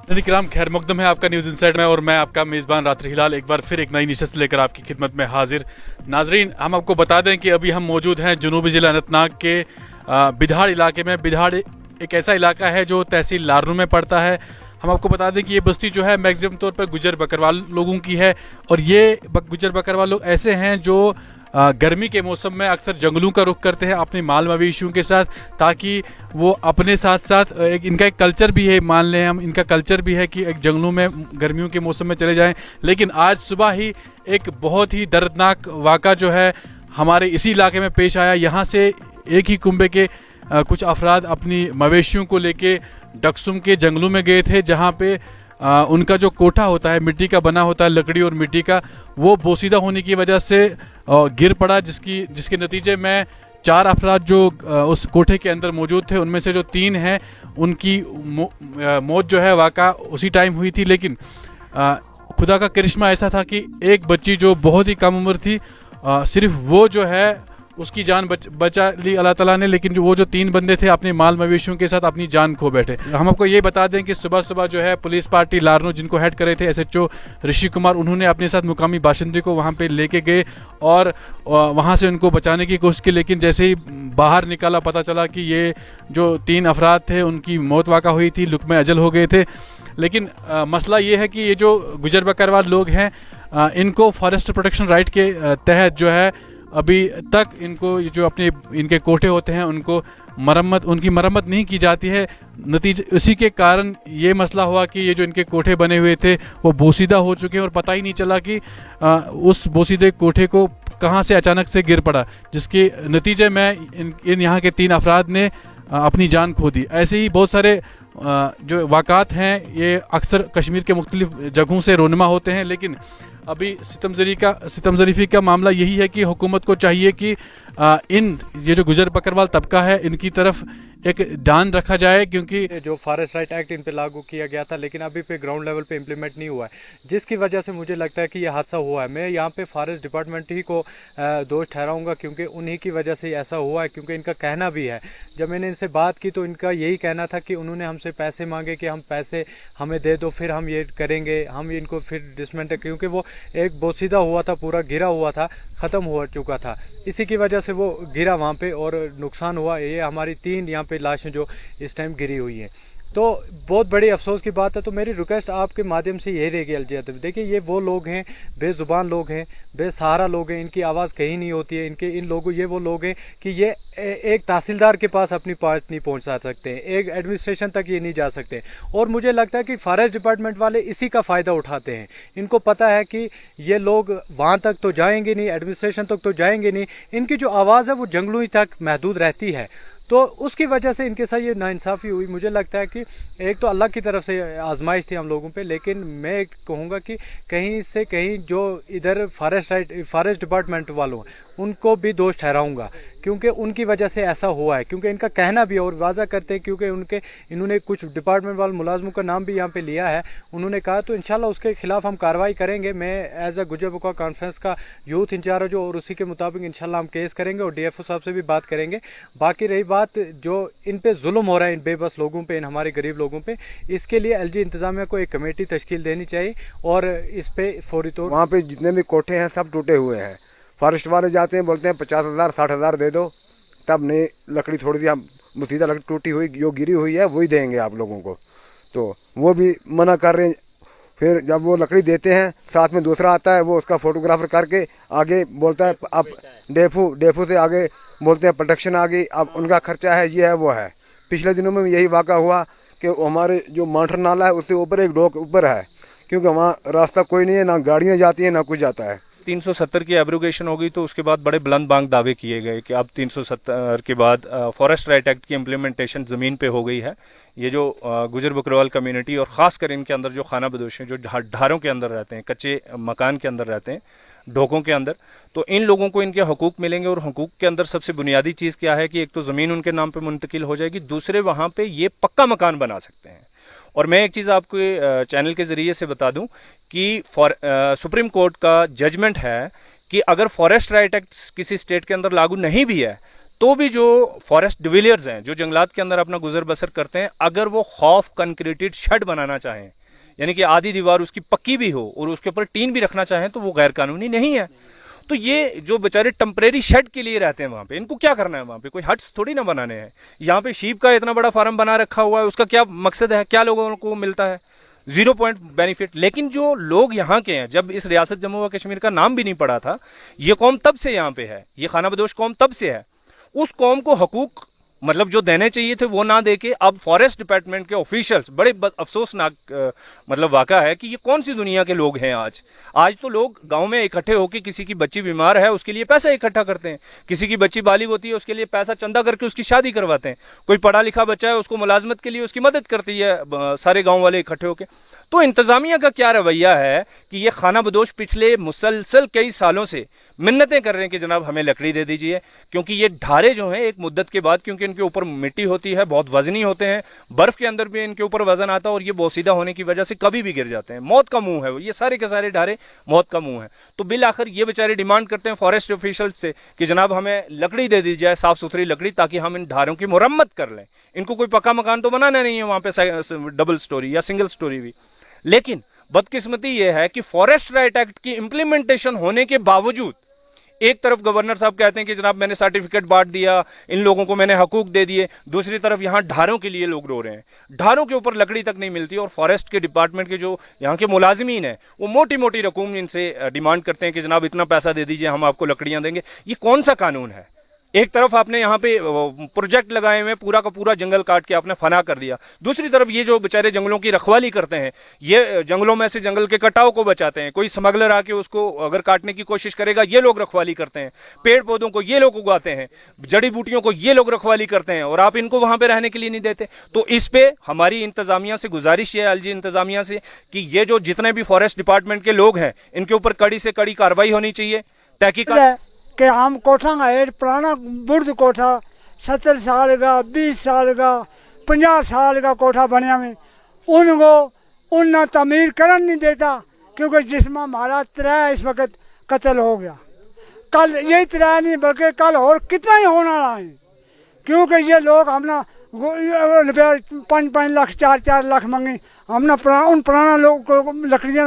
इकराम खैर मकदम है आपका न्यूज़ इनसाइड में, और मैं आपका मेज़बान रात्रि हिलाल एक बार फिर एक नई नशिस्त लेकर आपकी खिदमत में हाजिर। नाजरीन, हम आपको बता दें कि अभी हम मौजूद हैं जनूबी ज़िला अनंतनाग के बिधाड़ इलाके में। बिधाड़ एक ऐसा इलाका है जो तहसील लारनू में पड़ता है। हम आपको बता दें कि ये बस्ती जो है मैक्सिमम तौर पर गुजर बकरवाल लोगों की है, और ये गुजर बकरवाल लोग ऐसे हैं जो गर्मी के मौसम में अक्सर जंगलों का रुख करते हैं अपने माल मवेशियों के साथ, ताकि वो अपने साथ साथ इनका एक कल्चर भी है, मान लें हम, इनका कल्चर भी है कि एक जंगलों में गर्मियों के मौसम में चले जाएं। लेकिन आज सुबह ही एक बहुत ही दर्दनाक वाक़ा जो है हमारे इसी इलाके में पेश आया। यहाँ से एक ही कुंबे के कुछ अफराद अपनी मवेशियों को लेके डक्सुम के जंगलों में गए थे, जहाँ पे उनका जो कोठा होता है, मिट्टी का बना होता है, लकड़ी और मिट्टी का, वो बोसीदा होने की वजह से गिर पड़ा, जिसके नतीजे में 4 अफराद जो उस कोठे के अंदर मौजूद थे, उनमें से जो 3 हैं उनकी मौत जो है वाक़ा उसी टाइम हुई थी। लेकिन खुदा का करिश्मा ऐसा था कि एक बच्ची जो बहुत ही कम उम्र थी, सिर्फ वो जो है उसकी जान बचा ली अल्लाह ताला ने। लेकिन वो जो 3 बंदे थे अपने माल मवेशियों के साथ अपनी जान खो बैठे। हम आपको ये बता दें कि सुबह सुबह जो है पुलिस पार्टी लारनू, जिनको हेड करे थे एसएचओ ऋषि कुमार, उन्होंने अपने साथ मुकामी बाशिंदे को वहाँ पे लेके गए और वहाँ से उनको बचाने की कोशिश की। लेकिन जैसे ही बाहर निकाला पता चला कि ये जो 3 अफराद थे उनकी मौत वाक़ा हुई थी, लुक में अजल हो गए थे। लेकिन मसला ये है कि ये जो गुजर बकरवाल लोग हैं, इनको फॉरेस्ट प्रोटेक्शन राइट के तहत जो है अभी तक इनको जो अपने इनके कोठे होते हैं उनकी मरम्मत नहीं की जाती है। नतीजे उसी के कारण ये मसला हुआ कि ये जो इनके कोठे बने हुए थे वो बोसीदा हो चुके हैं, और पता ही नहीं चला कि उस बोसीदे कोठे को कहाँ से अचानक से गिर पड़ा, जिसके नतीजे में इन यहाँ के 3 अफराद ने अपनी जान खो दी। ऐसे ही बहुत सारे जो वाक़ात हैं ये अक्सर कश्मीर के मुख्तलिफ जगहों से रोनमा होते हैं। लेकिन अभी सितमज़रीफ़ी का मामला यही है कि हुकूमत को चाहिए कि ये जो गुजर बकरवाल तबका है इनकी तरफ एक ध्यान रखा जाए, क्योंकि जो फॉरेस्ट राइट एक्ट इन पे लागू किया गया था लेकिन अभी पे ग्राउंड लेवल पे इम्प्लीमेंट नहीं हुआ है, जिसकी वजह से मुझे लगता है कि ये हादसा हुआ है। मैं यहाँ पे फॉरेस्ट डिपार्टमेंट ही को दोष ठहराऊंगा, क्योंकि उन्हीं की वजह से ऐसा हुआ है। क्योंकि इनका कहना भी है, जब मैंने इनसे बात की तो इनका यही कहना था कि उन्होंने हमसे पैसे मांगे कि हम पैसे हमें दे दो, फिर हम ये करेंगे, हम इनको फिर डिसमेंटल, क्योंकि वो एक बोसीदा हुआ था, पूरा गिरा हुआ था, ख़त्म हो चुका था, इसी की वजह से वो गिरा वहाँ पे और नुकसान हुआ। ये हमारी 3 यहाँ पे लाशें जो इस टाइम गिरी हुई हैं, तो बहुत बड़ी अफसोस की बात है। तो मेरी रिक्वेस्ट आपके माध्यम से यही रहेगी एलजी अदब, देखिए ये वो लोग हैं, बेज़ुबान लोग हैं, बेसहारा लोग हैं, इनकी आवाज़ कहीं नहीं होती है। ये वो लोग हैं कि ये एक तहसीलदार के पास अपनी बात नहीं पहुंचा सकते हैं, एक एडमिनिस्ट्रेशन तक ये नहीं जा सकते। और मुझे लगता है कि फॉरेस्ट डिपार्टमेंट वाले इसी का फ़ायदा उठाते हैं। इनको पता है कि ये लोग वहाँ तक तो जाएंगे नहीं, एडमिनिस्ट्रेशन तक तो जाएंगे नहीं, इनकी जो आवाज़ है वो जंगलों तक महदूद रहती है, तो उसकी वजह से इनके साथ ये नाइंसाफ़ी हुई। मुझे लगता है कि एक तो अल्लाह की तरफ से आजमाइश थी हम लोगों पे, लेकिन मैं कहूँगा कि कहीं से कहीं जो इधर फॉरेस्ट डिपार्टमेंट वालों उनको भी दोष ठहराऊँगा, क्योंकि उनकी वजह से ऐसा हुआ है। क्योंकि इनका कहना भी और वाज़ा करते हैं, क्योंकि इन्होंने कुछ डिपार्टमेंट वाले मुलाजमों का नाम भी यहाँ पे लिया है, उन्होंने कहा तो इंशाल्लाह उसके खिलाफ हम कार्रवाई करेंगे। मैं एज अ गुजर बकरवाल कॉन्फ्रेंस का यूथ इंचार्ज हूँ और उसी के मुताबिक इंशाल्लाह हम केस करेंगे और डीएफओ साहब से भी बात करेंगे। बाकी रही बात जो इन पे जुल्म हो रहा है, इन बेबस लोगों पे, इन हमारे गरीब लोगों पे, इसके लिए एलजी इंतजामिया को एक कमेटी तश्कील देनी चाहिए और इस पे फौरी तौर। वहाँ पे जितने भी कोठे हैं सब टूटे हुए हैं। फॉरेस्ट वाले जाते हैं, बोलते हैं 50,000 60,000 दे दो, तब नहीं लकड़ी थोड़ी सी हम मुसीदा लकड़ी टूटी हुई जो गिरी हुई है वही देंगे आप लोगों को, तो वो भी मना कर रहे हैं। फिर जब वो लकड़ी देते हैं, साथ में दूसरा आता है, वो उसका फोटोग्राफर करके आगे बोलता है अब डेफू से आगे बोलते हैं प्रोटेक्शन आ गई, अब उनका खर्चा है, ये है वो है। पिछले दिनों में यही वाक़ा हुआ कि हमारे जो मांठर नाला है उससे ऊपर एक डोक ऊपर है, क्योंकि वहाँ रास्ता कोई नहीं है, ना गाड़ियाँ जाती हैं ना कुछ जाता है। 370 की एब्रोगेशन हो गई, तो उसके बाद बड़े बुलंद बांग दावे किए गए कि अब 370 के बाद फॉरेस्ट राइट एक्ट की इम्प्लीमेंटेशन ज़मीन पे हो गई है। ये जो गुजर बकरवाल कम्युनिटी और ख़ासकर इनके अंदर जो खाना बदोश हैं, जो ढारों के अंदर रहते हैं, कच्चे मकान के अंदर रहते हैं, ढोकों के अंदर, तो इन लोगों को इनके हकूक़ मिलेंगे। और हकूक़ के अंदर सबसे बुनियादी चीज़ क्या है कि एक तो ज़मीन उनके नाम पर मुंतकिल हो जाएगी, दूसरे वहाँ पर ये पक्का मकान बना सकते हैं। और मैं एक चीज़ आपके चैनल के ज़रिए से बता दूं कि सुप्रीम कोर्ट का जजमेंट है कि अगर फॉरेस्ट राइट एक्ट किसी स्टेट के अंदर लागू नहीं भी है तो भी जो फॉरेस्ट डिविलियर्स हैं, जो जंगलात के अंदर अपना गुजर बसर करते हैं, अगर वो खौफ कंक्रीटेड शेड बनाना चाहें, यानी कि आधी दीवार उसकी पक्की भी हो और उसके ऊपर टीन भी रखना चाहें, तो वो गैर कानूनी नहीं है। तो ये जो बेचारे टेम्परेरी शेड के लिए रहते हैं वहाँ पे, इनको क्या करना है? वहाँ पे कोई हट्स थोड़ी ना बनाने हैं। यहाँ पे शीप का इतना बड़ा फार्म बना रखा हुआ है, उसका क्या मकसद है? क्या लोगों को मिलता है? 0 पॉइंट बेनिफिट। लेकिन जो लोग यहाँ के हैं, जब इस रियासत जम्मू व कश्मीर का नाम भी नहीं पड़ा था, ये कौम तब से यहाँ पे है, ये खाना बदोश कौम तब से है। उस कौम को हकूक मतलब जो देने चाहिए थे वो ना देके अब फॉरेस्ट डिपार्टमेंट के ऑफिशियल्स, बड़े अफसोसनाक मतलब वाक़ा है कि ये कौन सी दुनिया के लोग हैं। आज तो लोग गांव में इकट्ठे होकर किसी की बच्ची बीमार है उसके लिए पैसा इकट्ठा करते हैं, किसी की बच्ची बालिग होती है उसके लिए पैसा चंदा करके उसकी शादी करवाते हैं, कोई पढ़ा लिखा बच्चा है उसको मुलाजमत के लिए उसकी मदद करती है सारे गाँव वाले इकट्ठे होकर। तो इंतज़ामिया का क्या रवैया है कि ये खाना बदोश पिछले मुसलसल कई सालों से मिन्नतें कर रहे हैं कि जनाब हमें लकड़ी दे दीजिए, क्योंकि ये ढारे जो हैं एक मुद्दत के बाद, क्योंकि इनके ऊपर मिट्टी होती है, बहुत वजनी होते हैं, बर्फ़ के अंदर भी इनके ऊपर वजन आता है और ये बोसीदा होने की वजह से कभी भी गिर जाते हैं। मौत का मुंह है वो, ये सारे के सारे ढारे मौत का मुंह है। तो बिल आखिर ये बेचारे डिमांड करते हैं फॉरेस्ट ऑफिशियल से कि जनाब हमें लकड़ी दे दी जाए, साफ़ सुथरी लकड़ी, ताकि हम इन ढारों की मुरम्मत कर लें। इनको कोई पक्का मकान तो बनाना नहीं है वहाँ पर, डबल स्टोरी या सिंगल स्टोरी भी। लेकिन बदकिस्मती ये है कि फॉरेस्ट राइट एक्ट की इम्प्लीमेंटेशन होने के बावजूद एक तरफ गवर्नर साहब कहते हैं कि जनाब मैंने सर्टिफिकेट बांट दिया, इन लोगों को मैंने हकूक दे दिए, दूसरी तरफ यहाँ ढारों के लिए लोग रो रहे हैं, ढारों के ऊपर लकड़ी तक नहीं मिलती। और फॉरेस्ट के डिपार्टमेंट के जो यहाँ के मुलाजमीन हैं वो मोटी मोटी रकूम इनसे डिमांड करते हैं कि जनाब इतना पैसा दे दीजिए, हम आपको लकड़ियाँ देंगे। ये कौन सा कानून है? एक तरफ आपने यहाँ पे प्रोजेक्ट लगाए हुए, पूरा का पूरा जंगल काट के आपने फना कर दिया, दूसरी तरफ ये जो बेचारे जंगलों की रखवाली करते हैं, ये जंगलों में से जंगल के कटाव को बचाते हैं। कोई स्मगलर आके उसको अगर काटने की कोशिश करेगा, ये लोग रखवाली करते हैं। पेड़ पौधों को ये लोग उगाते हैं, जड़ी बूटियों को ये लोग रखवाली करते हैं, और आप इनको वहाँ पर रहने के लिए नहीं देते। तो इस पर हमारी इंतज़ामिया से गुजारिश है, एलजी इंतज़ामिया से, कि ये जो जितने भी फॉरेस्ट डिपार्टमेंट के लोग हैं इनके ऊपर कड़ी से कड़ी कार्रवाई होनी चाहिए। तहकीकात कि हम कोठा है पुराना बुर्द कोठा 70 साल का, 20 साल का, 50 साल का कोठा बनया में, उनको उन तमीर करन नहीं देता, क्योंकि जिसमें हमारा 3 इस वक्त कत्ल हो गया। कल यही 3 नहीं बल्कि कल और कितना ही होना रहा है, क्योंकि ये लोग हमने 5-5 लाख 4-4 लाख मंगे, हमने उन पुराना लोग को लकड़ियाँ